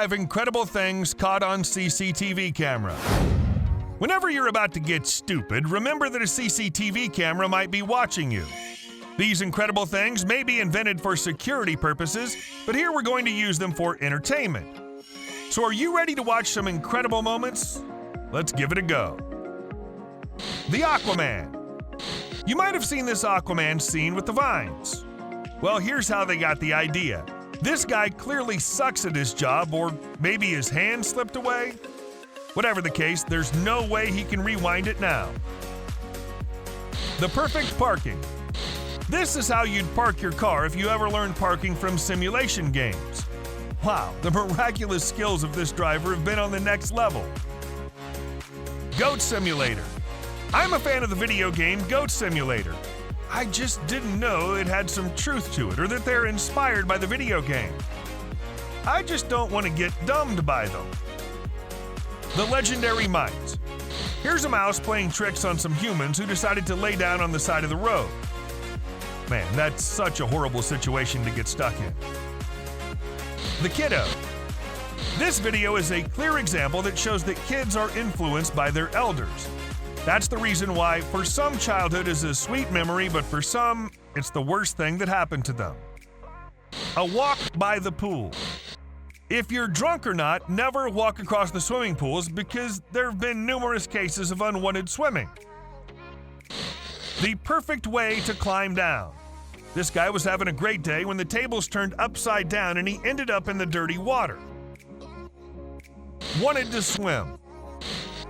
5 incredible things caught on CCTV camera. Whenever you're about to get stupid, remember that a CCTV camera might be watching you. These incredible things may be invented for security purposes, but here we're going to use them for entertainment. So are you ready to watch some incredible moments? Let's give it a go. The Aquaman. You might have seen this Aquaman scene with the vines. Well, here's how they got the idea. This guy clearly sucks at his job, or maybe his hand slipped away. Whatever the case, there's no way he can rewind it now. The perfect parking. This is how you'd park your car if you ever learned parking from simulation games. Wow, the miraculous skills of this driver have been on the next level. Goat Simulator. I'm a fan of the video game Goat Simulator. I just didn't know it had some truth to it, or that they're inspired by the video game. I just don't want to get dumbed by them. The legendary mice. Here's a mouse playing tricks on some humans who decided to lay down on the side of the road. Man, that's such a horrible situation to get stuck in. The kiddo. This video is a clear example that shows that kids are influenced by their elders. That's the reason why, for some, childhood is a sweet memory, but for some, it's the worst thing that happened to them. A walk by the pool. If you're drunk or not, never walk across the swimming pools because there have been numerous cases of unwanted swimming. The perfect way to climb down. This guy was having a great day when the tables turned upside down and he ended up in the dirty water. Wanted to swim.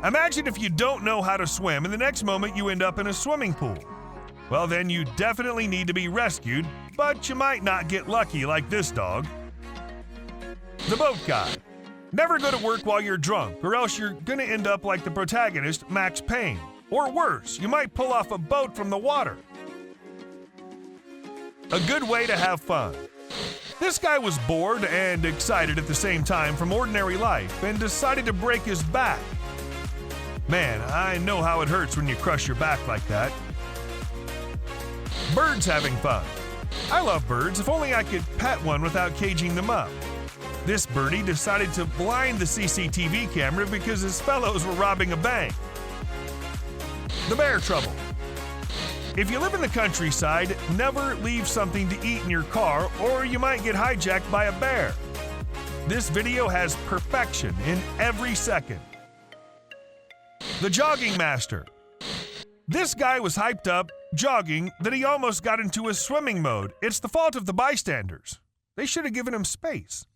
Imagine if you don't know how to swim and the next moment you end up in a swimming pool. Well, then you definitely need to be rescued, but you might not get lucky like this dog. The boat guy. Never go to work while you're drunk, or else you're gonna end up like the protagonist, Max Payne. Or worse, you might pull off a boat from the water. A good way to have fun. This guy was bored and excited at the same time from ordinary life and decided to break his back. Man, I know how it hurts when you crush your back like that. Birds having fun. I love birds, if only I could pet one without caging them up. This birdie decided to blind the CCTV camera because his fellows were robbing a bank. The bear trouble. If you live in the countryside, never leave something to eat in your car or you might get hijacked by a bear. This video has perfection in every second. The jogging master. This guy was hyped up, jogging, that he almost got into a swimming mode. It's the fault of the bystanders. They should have given him space.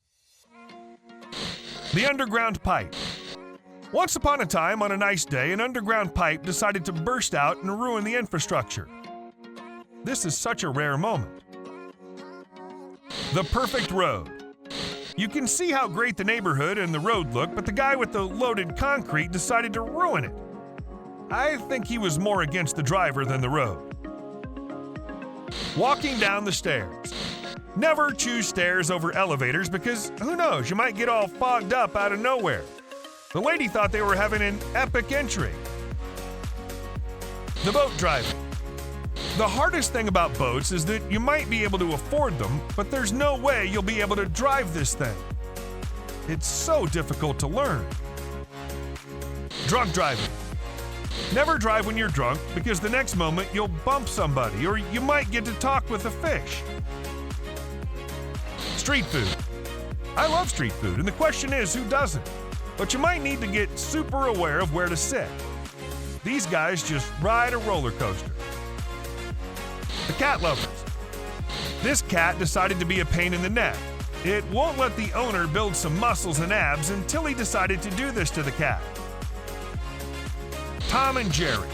The underground pipe. Once upon a time, on a nice day, an underground pipe decided to burst out and ruin the infrastructure. This is such a rare moment. The perfect road. You can see how great the neighborhood and the road look, but the guy with the loaded concrete decided to ruin it. I think he was more against the driver than the road. Walking down the stairs. Never choose stairs over elevators because who knows, you might get all fogged up out of nowhere. The lady thought they were having an epic entry. The boat driving. The hardest thing about boats is that you might be able to afford them, but there's no way you'll be able to drive this thing. It's so difficult to learn. Drunk driving. Never drive when you're drunk because the next moment you'll bump somebody or you might get to talk with a fish. Street food. I love street food, and the question is, who doesn't? But you might need to get super aware of where to sit. These guys just ride a roller coaster. The cat lovers. This cat decided to be a pain in the neck. It won't let the owner build some muscles and abs until he decided to do this to the cat. Tom and Jerry.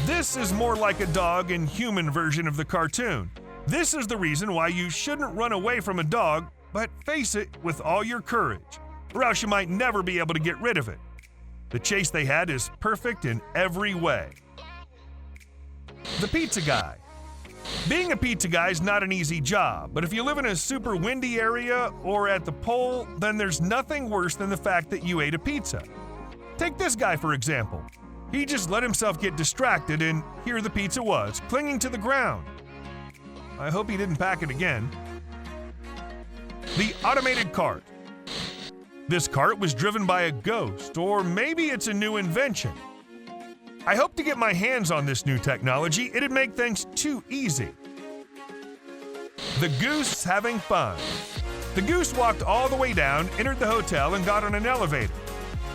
This is more like a dog and human version of the cartoon. This is the reason why you shouldn't run away from a dog, but face it with all your courage, or else you might never be able to get rid of it. The chase they had is perfect in every way. The pizza guy. Being a pizza guy is not an easy job, but if you live in a super windy area or at the pole, then there's nothing worse than the fact that you ate a pizza. Take this guy for example. He just let himself get distracted and here the pizza was, clinging to the ground. I hope he didn't pack it again. The automated cart. This cart was driven by a ghost, or maybe it's a new invention. I hope to get my hands on this new technology. It'd make things too easy. The goose having fun. The goose walked all the way down, entered the hotel, and got on an elevator.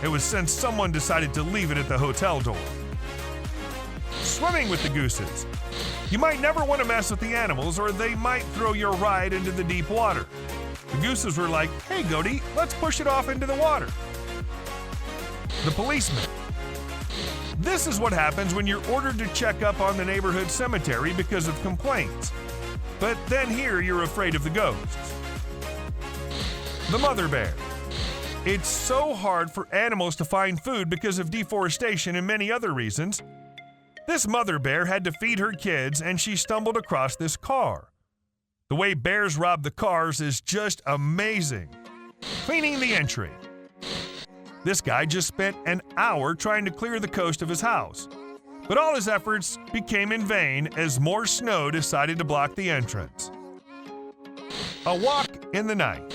It was since someone decided to leave it at the hotel door. Swimming with the gooses. You might never want to mess with the animals, or they might throw your ride into the deep water. The gooses were like, "Hey, Goaty, let's push it off into the water." The policeman. This is what happens when you're ordered to check up on the neighborhood cemetery because of complaints. But then here you're afraid of the ghosts. The mother bear. It's so hard for animals to find food because of deforestation and many other reasons. This mother bear had to feed her kids, and she stumbled across this car. The way bears rob the cars is just amazing. Cleaning the entry. This guy just spent an hour trying to clear the coast of his house, but all his efforts became in vain as more snow decided to block the entrance. A walk in the night.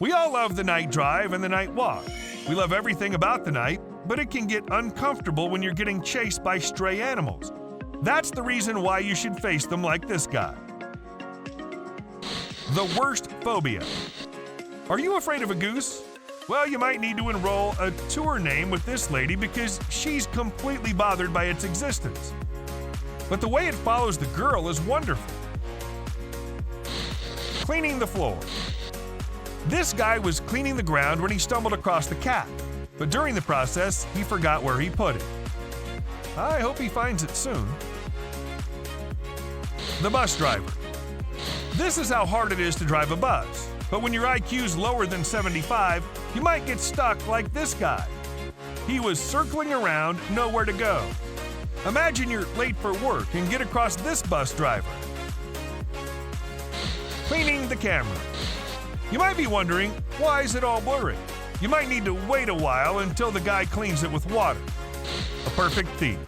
We all love the night drive and the night walk. We love everything about the night, but it can get uncomfortable when you're getting chased by stray animals. That's the reason why you should face them like this guy. The worst phobia. Are you afraid of a goose? Well, you might need to enroll a tour name with this lady because she's completely bothered by its existence. But the way it follows the girl is wonderful. Cleaning the floor. This guy was cleaning the ground when he stumbled across the cat, but during the process, he forgot where he put it. I hope he finds it soon. The bus driver. This is how hard it is to drive a bus, but when your IQ's lower than 75, you might get stuck like this guy. He was circling around, nowhere to go. Imagine you're late for work and get across this bus driver. Cleaning the camera. You might be wondering, why is it all blurry? You might need to wait a while until the guy cleans it with water. A perfect thief.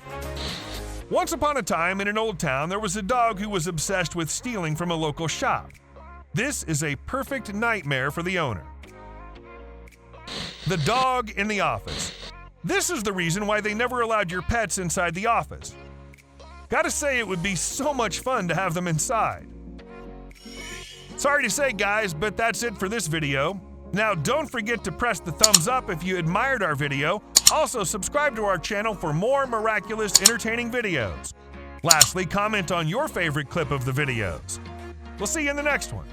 Once upon a time in an old town, there was a dog who was obsessed with stealing from a local shop. This is a perfect nightmare for the owner. The dog in the office. This is the reason why they never allowed your pets inside the office. Gotta say, it would be so much fun to have them inside. Sorry to say, guys, but that's it for this video. Now, don't forget to press the thumbs up if you admired our video. Also, subscribe to our channel for more miraculous, entertaining videos. Lastly, comment on your favorite clip of the videos. We'll see you in the next one.